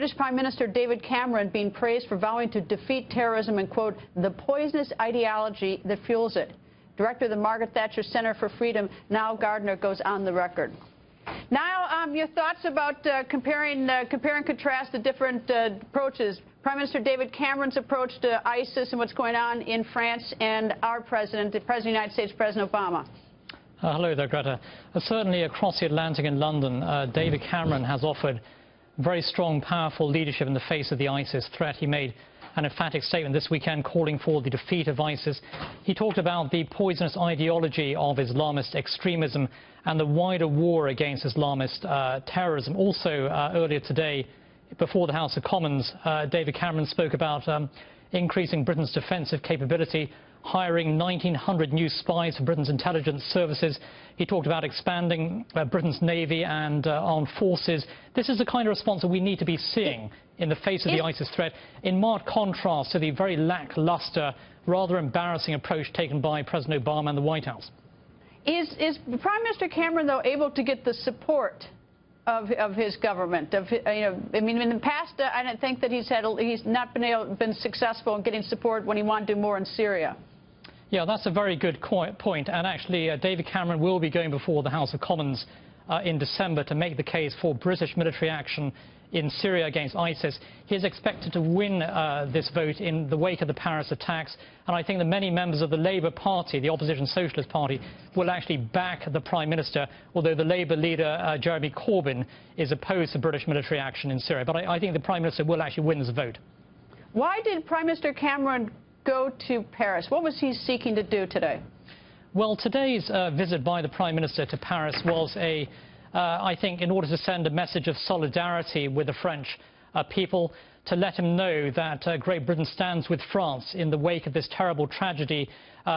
British Prime Minister David Cameron being praised for vowing to defeat terrorism and, quote, the poisonous ideology that fuels it. Director of the Margaret Thatcher Center for Freedom, Niall Gardner, goes on the record. Niall, your thoughts about compare and contrast the different approaches. Prime Minister David Cameron's approach to ISIS and what's going on in France, and our president, the President of the United States, President Obama. Hello there, Greta. Certainly across the Atlantic in London, David Cameron has offered very strong, powerful leadership in the face of the ISIS threat. He made an emphatic statement this weekend calling for the defeat of ISIS. He talked about the poisonous ideology of Islamist extremism and the wider war against Islamist terrorism. Also, earlier today, before the House of Commons, David Cameron spoke about increasing Britain's defensive capability, hiring 1,900 new spies for Britain's intelligence services. He talked about expanding Britain's Navy and armed forces. This is the kind of response that we need to be seeing in the face of the ISIS threat, in marked contrast to the very lackluster, rather embarrassing approach taken by President Obama and the White House. Is Prime Minister Cameron, though, able to get the support of his government? I mean, in the past, I don't think that he's not been successful in getting support when he wanted to do more in Syria. Yeah, that's a very good point. And actually, David Cameron will be going before the House of Commons in December to make the case for British military action in Syria against ISIS. He is expected to win this vote in the wake of the Paris attacks. And I think that many members of the Labour Party, the opposition Socialist Party, will actually back the Prime Minister, although the Labour leader, Jeremy Corbyn, is opposed to British military action in Syria. But I think the Prime Minister will actually win this vote. Why did Prime Minister Cameron go to Paris? What was he seeking to do today? Well, today's visit by the Prime Minister to Paris was I think, in order to send a message of solidarity with the French people, to let him know that Great Britain stands with France in the wake of this terrible tragedy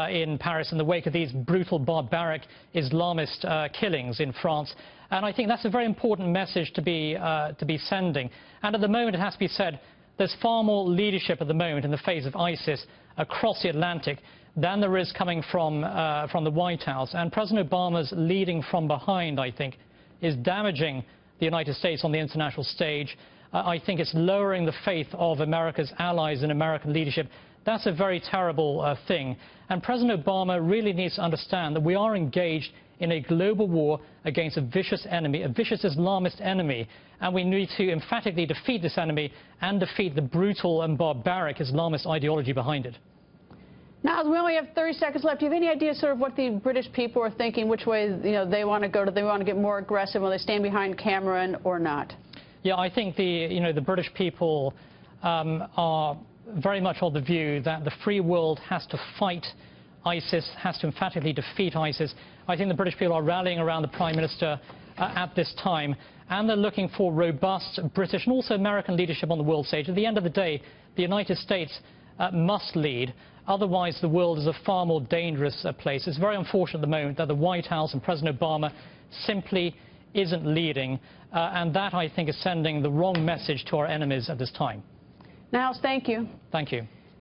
in Paris, in the wake of these brutal, barbaric Islamist killings in France. And I think that's a very important message to be sending. And at the moment, it has to be said, there's far more leadership at the moment in the face of ISIS across the Atlantic than there is coming from the White House. And President Obama's leading from behind, I think, is damaging the United States on the international stage. I think it's lowering the faith of America's allies and American leadership. That's a very terrible thing. And President Obama really needs to understand that we are engaged in a global war against a vicious enemy, a vicious Islamist enemy, and we need to emphatically defeat this enemy and defeat the brutal and barbaric Islamist ideology behind it. Now, we only have 30 seconds left. Do you have any idea sort of what the British people are thinking, which way they want to go? Do they want to get more aggressive? Will they stand behind Cameron or not? Yeah, I think the British people are very much of the view that the free world has to fight ISIS, has to emphatically defeat ISIS. I think the British people are rallying around the Prime Minister at this time, and they're looking for robust British and also American leadership on the world stage. At the end of the day, the United States must lead. Otherwise, the world is a far more dangerous place. It's very unfortunate at the moment that the White House and President Obama simply isn't leading, and that, I think, is sending the wrong message to our enemies at this time. Niles, thank you. Thank you.